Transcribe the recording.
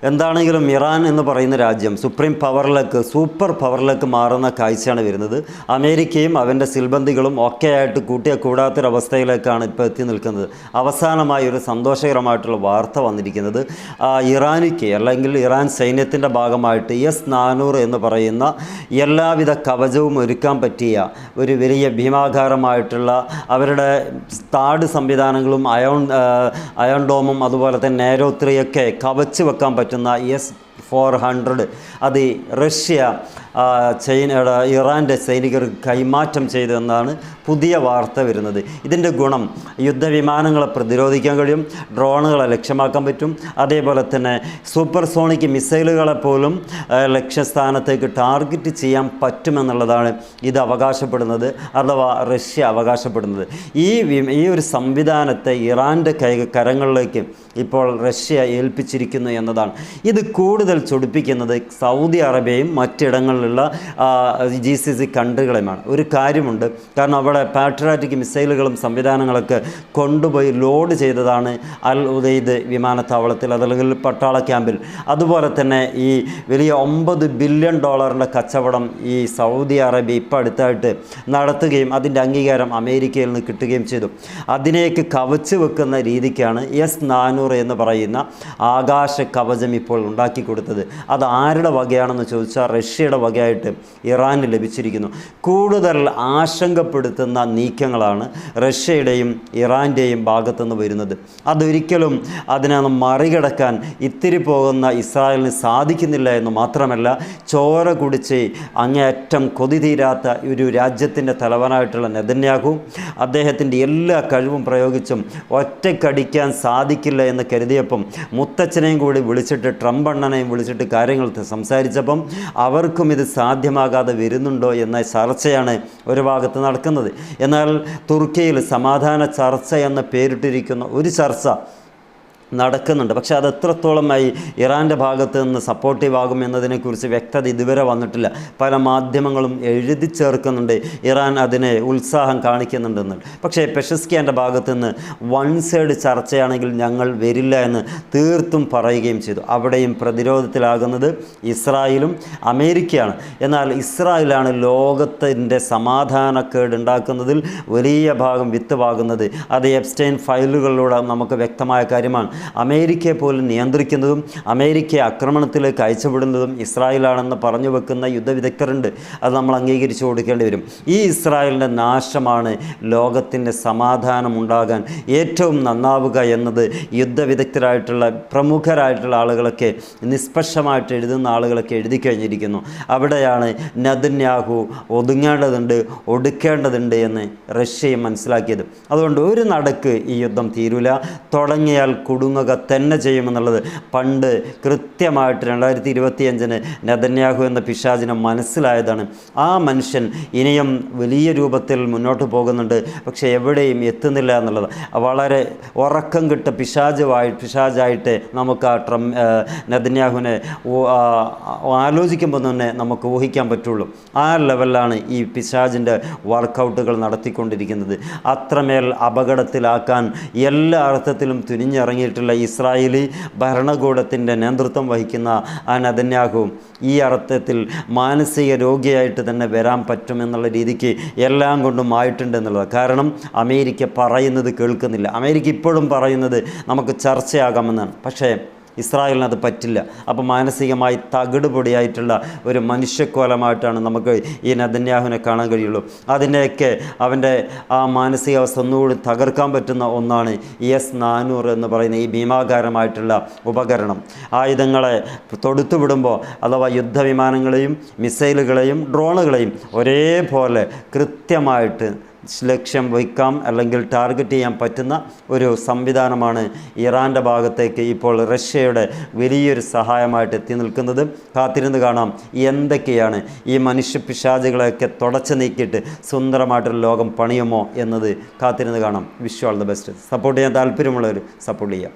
എന്താണെങ്കിലും ഇറാൻ എന്ന് പറയുന്ന രാജ്യം സൂപ്പർ പവറിലേക്ക് മാറുന്ന കാഴ്ചയാണ് വരുന്നത്. അമേരിക്കയും അവൻ്റെ സിൽബന്ധികളും ഒക്കെയായിട്ട് കൂടാത്തൊരവസ്ഥയിലേക്കാണ് ഇപ്പോൾ എത്തി നിൽക്കുന്നത്. അവസാനമായി ഒരു സന്തോഷകരമായിട്ടുള്ള വാർത്ത വന്നിരിക്കുന്നത് ഇറാനിക്ക് അല്ലെങ്കിൽ ഇറാൻ സൈന്യത്തിൻ്റെ ഭാഗമായിട്ട് S-400 എന്ന് പറയുന്ന എല്ലാവിധ കവചവും ഒരുക്കാൻ പറ്റിയ ഒരു വലിയ ഭീമാകാരമായിട്ടുള്ള അവരുടെ താട് സംവിധാനങ്ങളും അയോൺ ഡോമും അതുപോലെ തന്നെ നേരോ 3 ഒക്കെ കവച്ച് വെക്കാൻ പറ്റുന്ന S-400 അത് റഷ്യ ഇറാൻ്റെ സൈനികർ കൈമാറ്റം ചെയ്തതെന്നാണ് പുതിയ വാർത്ത വരുന്നത്. ഇതിൻ്റെ ഗുണം യുദ്ധവിമാനങ്ങളെ പ്രതിരോധിക്കാൻ കഴിയും, ഡ്രോണുകളെ ലക്ഷ്യമാക്കാൻ പറ്റും, അതേപോലെ തന്നെ സൂപ്പർസോണിക് മിസൈലുകളെ പോലും ലക്ഷ്യസ്ഥാനത്തേക്ക് ടാർഗറ്റ് ചെയ്യാൻ പറ്റുമെന്നുള്ളതാണ് ഇത് അവകാശപ്പെടുന്നത്, അഥവാ റഷ്യ അവകാശപ്പെടുന്നത്. ഈ ഒരു സംവിധാനത്തെ ഇറാൻ്റെ കരങ്ങളിലേക്ക് ഇപ്പോൾ റഷ്യ ഏൽപ്പിച്ചിരിക്കുന്നു എന്നതാണ്. ഇത് കൂടുതൽ ചൊടിപ്പിക്കുന്നത് സൗദി അറേബ്യയും മറ്റിടങ്ങളിലുള്ള GCC കൺട്രികളുമാണ്. ഒരു കാര്യമുണ്ട്, കാരണം അവിടെ പാട്രിയോട്ടിക് മിസൈലുകളും സംവിധാനങ്ങളൊക്കെ കൊണ്ടുപോയി ലോഡ് ചെയ്തതാണ് അൽ ഉദൈദ് വിമാനത്താവളത്തിൽ, അതല്ലെങ്കിൽ പട്ടാള ക്യാമ്പിൽ. അതുപോലെ തന്നെ ഈ വലിയ $9 ബില്യൺ കച്ചവടം ഈ സൗദി അറേബ്യ ഇപ്പോൾ അടുത്തായിട്ട് നടത്തുകയും അതിൻ്റെ അംഗീകാരം അമേരിക്കയിൽ നിന്ന് കിട്ടുകയും ചെയ്തു. അതിനേക്ക് കവച്ച് വെക്കുന്ന രീതിക്കാണ് S-400 എന്ന് പറയുന്ന ആകാശ കവചം ഇപ്പോൾ ഉണ്ടാക്കി കൊടുത്തത്. അത് ആരുടെ വകയാണെന്ന് ചോദിച്ചാൽ റഷ്യയുടെ വകയായിട്ട് ഇറാന് ലഭിച്ചിരിക്കുന്നു. കൂടുതൽ ആശങ്കപ്പെടുത്തുന്ന നീക്കങ്ങളാണ് റഷ്യയുടെയും ഇറാൻ്റെയും ഭാഗത്തുനിന്ന് വരുന്നത്. അതൊരിക്കലും അതിനെ മറികടക്കാൻ ഇത്തിരി പോകുന്ന ഇസ്രായേലിന് സാധിക്കുന്നില്ല എന്ന് മാത്രമല്ല, ചോര കുടിച്ച് അങ്ങേയറ്റം കൊതി തീരാത്ത ഒരു രാജ്യത്തിൻ്റെ തലവനായിട്ടുള്ള നെതന്യാഹു അദ്ദേഹത്തിൻ്റെ എല്ലാ കഴിവും പ്രയോഗിച്ചും ഒറ്റക്കടിക്കാൻ സാധിക്കില്ല എന്ന് കരുതിയപ്പം മുത്തച്ഛനെയും കൂടി വിളിച്ചിട്ട് ട്രംപ് അണ്ണനെയും വിളിച്ചിട്ട് കാര്യങ്ങൾ സംസാരിച്ചപ്പം അവർക്കും ഇത് സാധ്യമാകാതെ വരുന്നുണ്ടോ എന്ന ചർച്ചയാണ് ഒരു ഭാഗത്ത് നടക്കുന്നത്. എന്നാൽ തുർക്കിയിൽ സമാധാന ചർച്ച എന്ന് പേരിട്ടിരിക്കുന്ന ഒരു ചർച്ച നടക്കുന്നുണ്ട്. പക്ഷേ അത് എത്രത്തോളമായി ഇറാൻ്റെ ഭാഗത്ത് നിന്ന് സപ്പോർട്ടീവ് ആകും എന്നതിനെക്കുറിച്ച് വ്യക്തത ഇതുവരെ വന്നിട്ടില്ല. പല മാധ്യമങ്ങളും എഴുതി ചേർക്കുന്നുണ്ട് ഇറാൻ അതിനെ ഉത്സാഹം കാണിക്കുന്നുണ്ടെന്നുണ്ട്. പക്ഷേ പെഷസ്കിയാൻ്റെ ഭാഗത്ത് നിന്ന് വൺ സൈഡ് ചർച്ചയാണെങ്കിൽ ഞങ്ങൾ വരില്ല എന്ന് തീർത്തും പറയുകയും ചെയ്തു. അവിടെയും പ്രതിരോധത്തിലാകുന്നത് ഇസ്രായേലും അമേരിക്കയാണ്. എന്നാൽ ഇസ്രായേലാണ് ലോകത്തിൻ്റെ സമാധാനക്കേട് ഉണ്ടാക്കുന്നതിൽ വലിയ ഭാഗം വിത്തുവാകുന്നത്. അത് എപ്സ്റ്റൈൻ ഫയലുകളിലൂടെ നമുക്ക് വ്യക്തമായ കാര്യമാണ്. അമേരിക്കയെ പോലും നിയന്ത്രിക്കുന്നതും അമേരിക്കയെ ആക്രമണത്തിലേക്ക് അയച്ചുവിടുന്നതും ഇസ്രായേലാണെന്ന് പറഞ്ഞു വെക്കുന്ന യുദ്ധവിദഗ്ധരുണ്ട്. അത് നമ്മൾ അംഗീകരിച്ചു കൊടുക്കേണ്ടി വരും. ഈ ഇസ്രായേലിൻ്റെ നാശമാണ് ലോകത്തിൻ്റെ സമാധാനം ഉണ്ടാകാൻ ഏറ്റവും നന്നാവുക എന്നത് യുദ്ധവിദഗ്ധരായിട്ടുള്ള പ്രമുഖരായിട്ടുള്ള ആളുകളൊക്കെ നിഷ്പക്ഷമായിട്ട് എഴുതുന്ന ആളുകളൊക്കെ എഴുതി കഴിഞ്ഞിരിക്കുന്നു. അവിടെയാണ് നെതന്യാഹു ഒതുങ്ങേണ്ടതുണ്ട്, ഒടുക്കേണ്ടതുണ്ട് എന്ന് റഷ്യയും മനസ്സിലാക്കിയത്. അതുകൊണ്ട് ഒരു നടക്ക് ഈ യുദ്ധം തീരൂല, തുടങ്ങിയാൽ കുടുങ്ങുക തന്നെ ചെയ്യുമെന്നുള്ളത് പണ്ട് കൃത്യമായിട്ട് 2025 നെതന്യാഹു എന്ന പിശാചിനെ മനസ്സിലായതാണ്. ആ മനുഷ്യൻ ഇനിയും വലിയ രൂപത്തിൽ മുന്നോട്ട് പോകുന്നുണ്ട്, പക്ഷേ എവിടെയും എത്തുന്നില്ല എന്നുള്ളത് വളരെ ഉറക്കം കിട്ട പിശാചായിട്ട് നമുക്ക് ആ നെതന്യാഹുവിനെ ആലോചിക്കുമ്പോൾ തന്നെ നമുക്ക് ഊഹിക്കാൻ പറ്റുള്ളൂ. ആ ലെവലിലാണ് ഈ പിശാചിൻ്റെ വർക്കൗട്ടുകൾ നടത്തിക്കൊണ്ടിരിക്കുന്നത്. അത്രമേൽ അപകടത്തിലാക്കാൻ എല്ലാ അർത്ഥത്തിലും തുനിഞ്ഞിറങ്ങിയിട്ടുള്ള ഇസ്രായേലി ഭരണകൂടത്തിൻ്റെ നേതൃത്വം വഹിക്കുന്ന ആ നെതന്യാഹു ഈ അർത്ഥത്തിൽ മാനസിക രോഗിയായിട്ട് തന്നെ വരാൻ പറ്റുമെന്നുള്ള രീതിക്ക് എല്ലാം കൊണ്ടും ആയിട്ടുണ്ട് എന്നുള്ളത്. കാരണം അമേരിക്ക പറയുന്നത് കേൾക്കുന്നില്ല. അമേരിക്ക ഇപ്പോഴും പറയുന്നത് നമുക്ക് ചർച്ചയാകാമെന്നാണ്. പക്ഷേ ഇസ്രായേലിന് അത് പറ്റില്ല. അപ്പോൾ മാനസികമായി തകിടുപൊടിയായിട്ടുള്ള ഒരു മനുഷ്യക്കോലമായിട്ടാണ് നമുക്ക് ഈ നെതന്യാഹുവിനെ കാണാൻ കഴിയുള്ളൂ. അതിനെയൊക്കെ അവൻ്റെ ആ മാനസികാവസ്ഥ ഒന്നുകൂടി തകർക്കാൻ പറ്റുന്ന ഒന്നാണ് S-400 എന്ന് പറയുന്ന ഈ ഭീമാകാരമായിട്ടുള്ള ഉപകരണം. ആയുധങ്ങളെ തൊടുത്തുവിടുമ്പോൾ അഥവാ യുദ്ധവിമാനങ്ങളെയും മിസൈലുകളെയും ഡ്രോണുകളെയും ഒരേപോലെ കൃത്യമായിട്ട് ലക്ഷ്യം വയ്ക്കാം അല്ലെങ്കിൽ ടാർഗറ്റ് ചെയ്യാൻ പറ്റുന്ന ഒരു സംവിധാനമാണ് ഇറാൻ്റെ ഭാഗത്തേക്ക് ഇപ്പോൾ റഷ്യയുടെ വലിയൊരു സഹായമായിട്ട് എത്തി നിൽക്കുന്നത്. കാത്തിരുന്ന് കാണാം എന്തൊക്കെയാണ് ഈ മനുഷ്യപിശാചുകളെയൊക്കെ തുടച്ചു നീക്കിയിട്ട് സുന്ദരമായിട്ടൊരു ലോകം പണിയുമോ എന്നത് കാത്തിരുന്ന് കാണാം. Wish you all the best. Support ചെയ്യാൻ താല്പര്യമുള്ളവർ സപ്പോർട്ട് ചെയ്യാം.